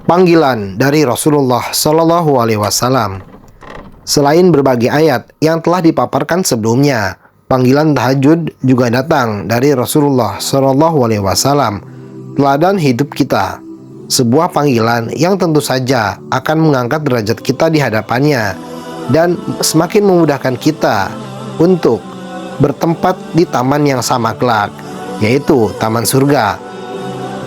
Panggilan dari Rasulullah Shallallahu Alaihi Wasallam. Selain berbagai ayat yang telah dipaparkan sebelumnya, panggilan tahajud juga datang dari Rasulullah Shallallahu Alaihi Wasallam. Teladan hidup kita, sebuah panggilan yang tentu saja akan mengangkat derajat kita di hadapannya dan semakin memudahkan kita untuk bertempat di taman yang sama kelak, yaitu taman surga.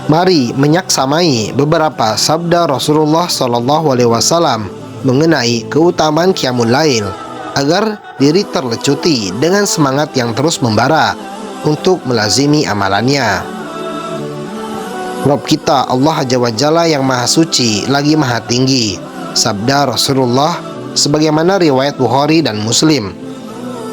Mari menyaksamai beberapa sabda Rasulullah Shallallahu Alaihi Wasallam mengenai keutamaan Qiyamul Lail agar diri terlecuti dengan semangat yang terus membara untuk melazimi amalannya. Rabb kita Allah Azza wa Jalla yang maha suci lagi maha tinggi. Sabda Rasulullah sebagaimana riwayat Bukhari dan Muslim,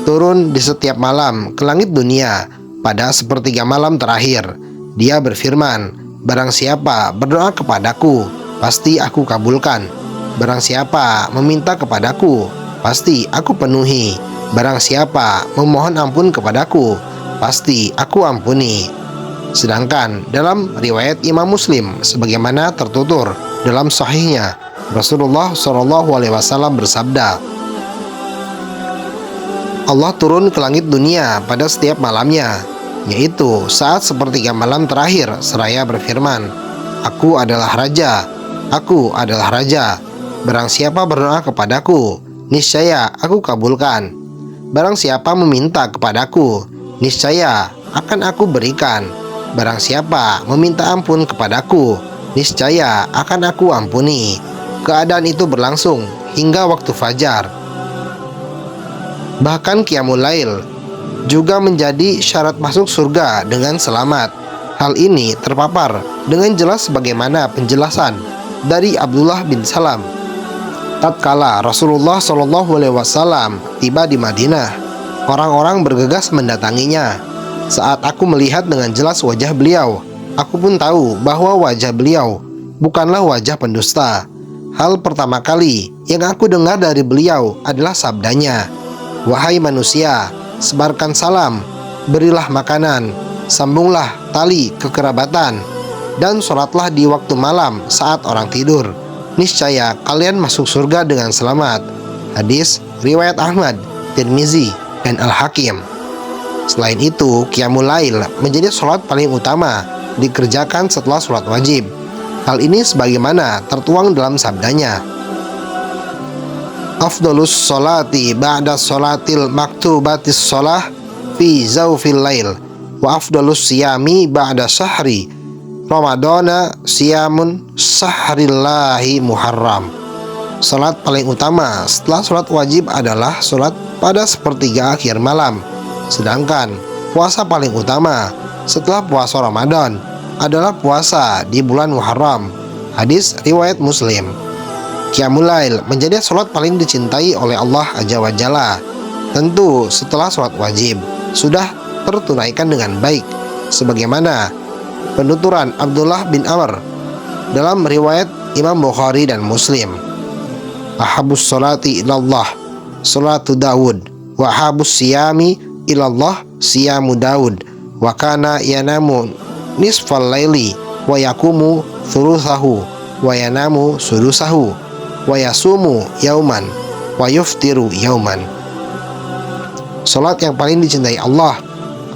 turun di setiap malam ke langit dunia pada sepertiga malam terakhir. Dia berfirman, barang siapa berdoa kepadaku, pasti aku kabulkan. Barang siapa meminta kepadaku, pasti aku penuhi. Barang siapa memohon ampun kepadaku, pasti aku ampuni. Sedangkan dalam riwayat Imam Muslim sebagaimana tertutur dalam sahihnya, Rasulullah Shallallahu Alaihi Wasallam bersabda, Allah turun ke langit dunia pada setiap malamnya, yaitu saat sepertiga malam terakhir, seraya berfirman, Aku adalah Raja, Aku adalah Raja. Barang siapa berdoa kepadaku, niscaya aku kabulkan. Barang siapa meminta kepadaku, niscaya akan aku berikan. Barang siapa meminta ampun kepadaku, niscaya akan aku ampuni. Keadaan itu berlangsung hingga waktu fajar. Bahkan Qiyamul Lail juga menjadi syarat masuk surga dengan selamat. Hal ini terpapar dengan jelas sebagaimana penjelasan dari Abdullah bin Salam. Tatkala Rasulullah Shallallahu Alaihi Wasallam tiba di Madinah, orang-orang bergegas mendatanginya. Saat aku melihat dengan jelas wajah beliau, aku pun tahu bahwa wajah beliau bukanlah wajah pendusta. Hal pertama kali yang aku dengar dari beliau adalah sabdanya, Wahai manusia, sebarkan salam, berilah makanan, sambunglah tali kekerabatan, dan sholatlah di waktu malam saat orang tidur. Niscaya kalian masuk surga dengan selamat. Hadis riwayat Ahmad, Tirmizi, dan Al-Hakim. Selain itu, Qiyamul Lail menjadi sholat paling utama dikerjakan setelah sholat wajib. Hal ini sebagaimana tertuang dalam sabdanya, Afdolus sholati ba'da sholatil maktubatis sholah fi zawfil lail, wa afdolus siyami ba'da syahri Ramadana siyamun syahrillahi muharram. Sholat paling utama setelah sholat wajib adalah sholat pada sepertiga akhir malam. Sedangkan puasa paling utama setelah puasa Ramadan adalah puasa di bulan Muharram. Hadis riwayat Muslim. Qiyamul Lail menjadi sholat paling dicintai oleh Allah Azza wa Jalla. Tentu setelah sholat wajib sudah tertunaikan dengan baik, sebagaimana penuturan Abdullah bin Amr dalam riwayat Imam Bukhari dan Muslim. Ahabus sholati ilallah sholatu Dawud, wa ahabus siyami ilallah siyamu Daud, wa kana yanamu nisfal laili wa yakumu thuluthahu wa yanamu sudusahu wa yasumu yauman wa yuftiru yauman. Salat yang paling dicintai Allah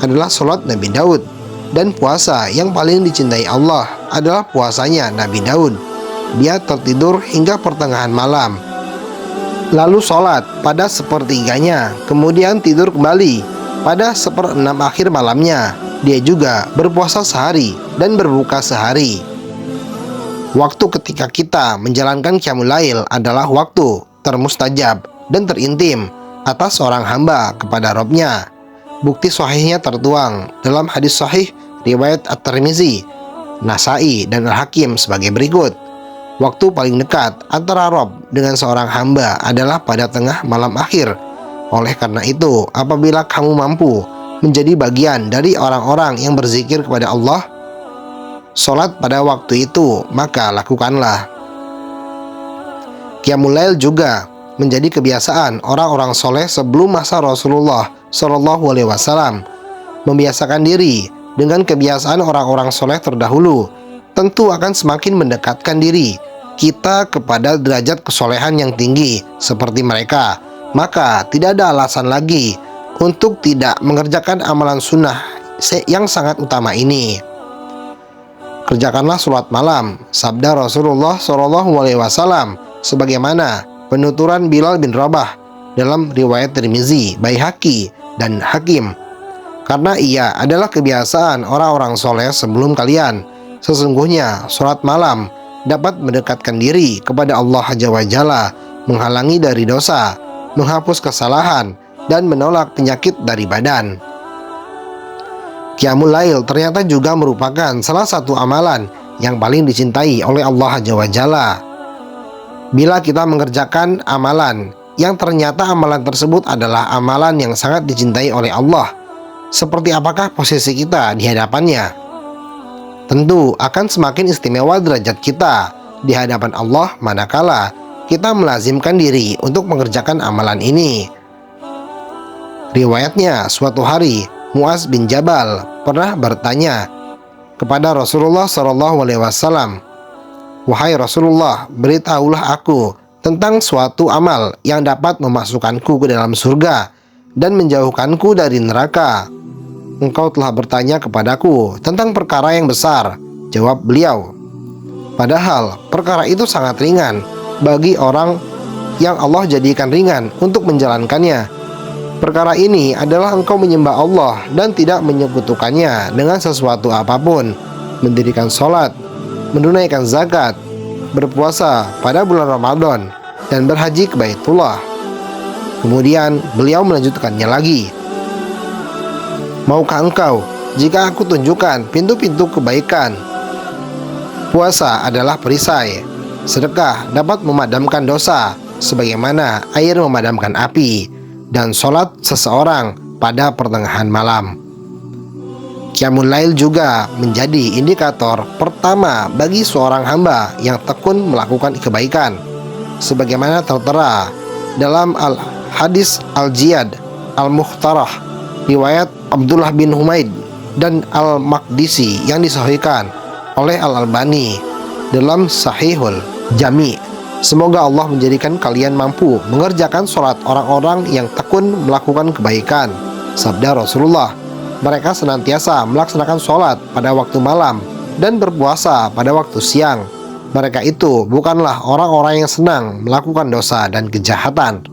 adalah salat Nabi Daud, dan puasa yang paling dicintai Allah adalah puasanya Nabi Daud. Dia tertidur hingga pertengahan malam, lalu salat pada sepertiganya, kemudian tidur kembali pada 1/6 akhir malamnya. Dia juga berpuasa sehari dan berbuka sehari. Waktu ketika kita menjalankan Qiyamul Lail adalah waktu termustajab dan terintim atas seorang hamba kepada Rabb-Nya. Bukti sahihnya tertuang dalam hadis sahih riwayat At-Tirmizi, Nasai, dan Al-Hakim sebagai berikut. Waktu paling dekat antara Rabb dengan seorang hamba adalah pada tengah malam akhir. Oleh karena itu, apabila kamu mampu menjadi bagian dari orang-orang yang berzikir kepada Allah, sholat pada waktu itu, maka lakukanlah. Qiyamul Lail juga menjadi kebiasaan orang-orang soleh sebelum masa Rasulullah Shallallahu Alaihi Wasallam. Membiasakan diri dengan kebiasaan orang-orang soleh terdahulu tentu akan semakin mendekatkan diri kita kepada derajat kesolehan yang tinggi seperti mereka, maka tidak ada alasan lagi untuk tidak mengerjakan amalan sunnah yang sangat utama ini. Kerjakanlah sholat malam, sabda Rasulullah SAW, sebagaimana penuturan Bilal bin Rabah dalam riwayat Tirmizi, Baihaqi, dan Hakim. Karena ia adalah kebiasaan orang-orang soleh sebelum kalian. Sesungguhnya sholat malam dapat mendekatkan diri kepada Allah Jalla wa'ala, menghalangi dari dosa, menghapus kesalahan, dan menolak penyakit dari badan. Qiyamul Lail ternyata juga merupakan salah satu amalan yang paling dicintai oleh Allah Jalla wa'ala. Bila kita mengerjakan amalan yang ternyata amalan tersebut adalah amalan yang sangat dicintai oleh Allah, seperti apakah posisi kita di hadapannya? Tentu akan semakin istimewa derajat kita di hadapan Allah manakala kita melazimkan diri untuk mengerjakan amalan ini. Riwayatnya, suatu hari Muaz bin Jabal pernah bertanya kepada Rasulullah SAW, "Wahai Rasulullah, beritahulah aku tentang suatu amal yang dapat memasukkanku ke dalam surga dan menjauhkanku dari neraka." "Engkau telah bertanya kepadaku tentang perkara yang besar," jawab beliau. Padahal perkara itu sangat ringan bagi orang yang Allah jadikan ringan untuk menjalankannya. Perkara ini adalah engkau menyembah Allah dan tidak menyekutukannya dengan sesuatu apapun, mendirikan sholat, menunaikan zakat, berpuasa pada bulan Ramadan, dan berhaji ke Baitullah. Kemudian beliau melanjutkannya lagi, "Maukah engkau jika aku tunjukkan pintu-pintu kebaikan?" Puasa adalah perisai, sedekah dapat memadamkan dosa sebagaimana air memadamkan api, dan sholat seseorang pada pertengahan malam. Qiyamul Lail juga menjadi indikator pertama bagi seorang hamba yang tekun melakukan kebaikan, sebagaimana tertera dalam Al-Hadis Al-Jiyad Al-Mukhtarah, riwayat Abdullah bin Humaid dan Al-Maqdisi yang disahihkan oleh Al-Albani dalam Sahihul Jami'. Semoga Allah menjadikan kalian mampu mengerjakan sholat orang-orang yang tekun melakukan kebaikan. Sabda Rasulullah, mereka senantiasa melaksanakan sholat pada waktu malam dan berpuasa pada waktu siang. Mereka itu bukanlah orang-orang yang senang melakukan dosa dan kejahatan.